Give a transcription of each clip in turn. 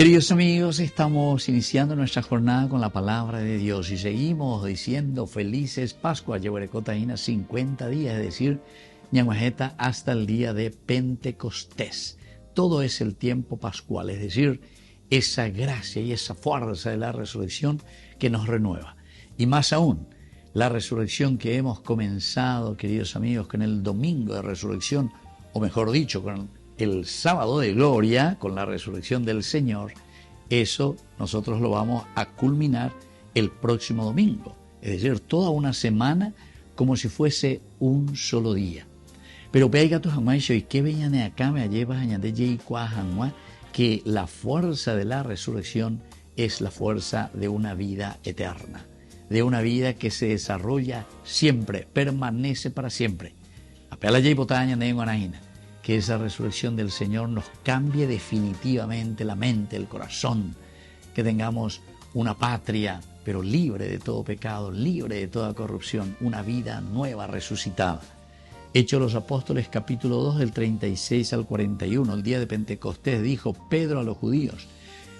Queridos amigos, estamos iniciando nuestra jornada con la palabra de Dios y seguimos diciendo felices Pascuas, Yehuerecotaína 50 días, es decir, ñanguajeta hasta el día de Pentecostés. Todo es el tiempo pascual, es decir, esa gracia y esa fuerza de la resurrección que nos renueva. Y más aún, la resurrección que hemos comenzado, queridos amigos, con el domingo de resurrección, o mejor dicho, con el sábado de gloria, con la resurrección del Señor, eso nosotros lo vamos a culminar el próximo domingo. Es decir, toda una semana como si fuese un solo día. Pero pega tu jamás y que vean acá me llevas añade que la fuerza de la resurrección es la fuerza de una vida eterna, de una vida que se desarrolla siempre, permanece para siempre. Apela y botaña de guanajina. Que esa resurrección del Señor nos cambie definitivamente la mente, el corazón, que tengamos una patria, pero libre de todo pecado, libre de toda corrupción, una vida nueva, resucitada. Hechos de los Apóstoles, capítulo 2, del 36 al 41, el día de Pentecostés, dijo Pedro a los judíos: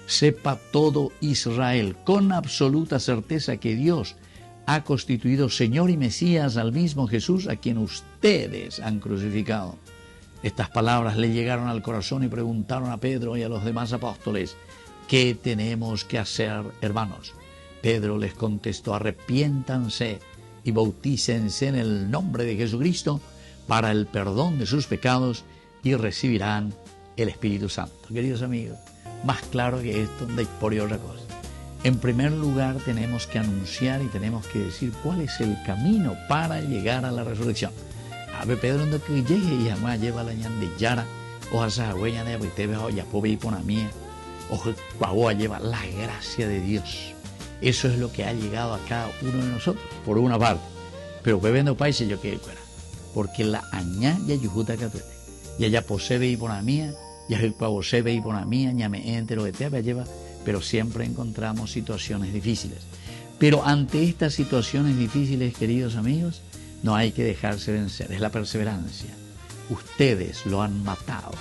sepa todo Israel con absoluta certeza que Dios ha constituido Señor y Mesías al mismo Jesús a quien ustedes han crucificado. Estas palabras le llegaron al corazón y preguntaron a Pedro y a los demás apóstoles: ¿qué tenemos que hacer, hermanos? Pedro les contestó: arrepiéntanse y bautícense en el nombre de Jesucristo para el perdón de sus pecados y recibirán el Espíritu Santo. Queridos amigos, más claro que esto no hay por otra cosa. En primer lugar, tenemos que anunciar y tenemos que decir cuál es el camino para llegar a la resurrección. A ver, Pedro, no que llegue y jamás lleva la ñan de Yara, o a esa huella de Abitebe, o ya pobre y por la mía, o a lleva la gracia de Dios. Eso es lo que ha llegado a cada uno de nosotros, por una parte. Pero pues vendo países yo que fuera, porque la añá ya yujuta catuete, y allá posee y por la mía, ya el pavo se ve y por la mía, ya me entero de te lleva, pero siempre encontramos situaciones difíciles. Pero ante estas situaciones difíciles, queridos amigos, no hay que dejarse vencer, es la perseverancia. Ustedes lo han matado,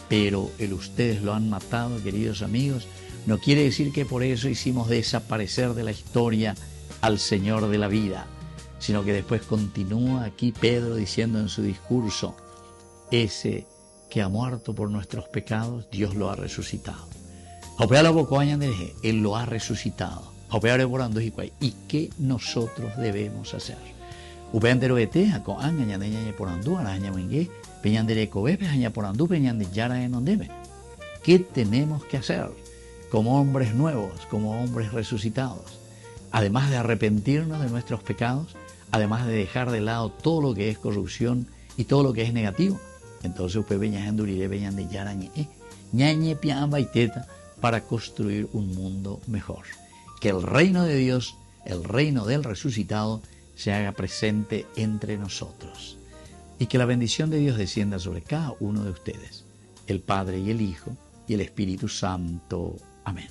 pero el ustedes lo han matado, queridos amigos, no quiere decir que por eso hicimos desaparecer de la historia al Señor de la vida, sino que después continúa aquí Pedro diciendo en su discurso: ese que ha muerto por nuestros pecados, Dios lo ha resucitado. Él lo ha resucitado. ¿Y qué nosotros debemos hacer? Upendero eteja con anga ñaña por andú araña wengue peñandere cobepe aña por andú peñande yara en ondebe. ¿Qué tenemos que hacer como hombres nuevos, como hombres resucitados? Además de arrepentirnos de nuestros pecados, además de dejar de lado todo lo que es corrupción y todo lo que es negativo, entonces usted veña endurire peñande yara ñañe piamba y teta para construir un mundo mejor. Que el reino de Dios, el reino del resucitado, se haga presente entre nosotros. Y que la bendición de Dios descienda sobre cada uno de ustedes, el Padre y el Hijo y el Espíritu Santo. Amén.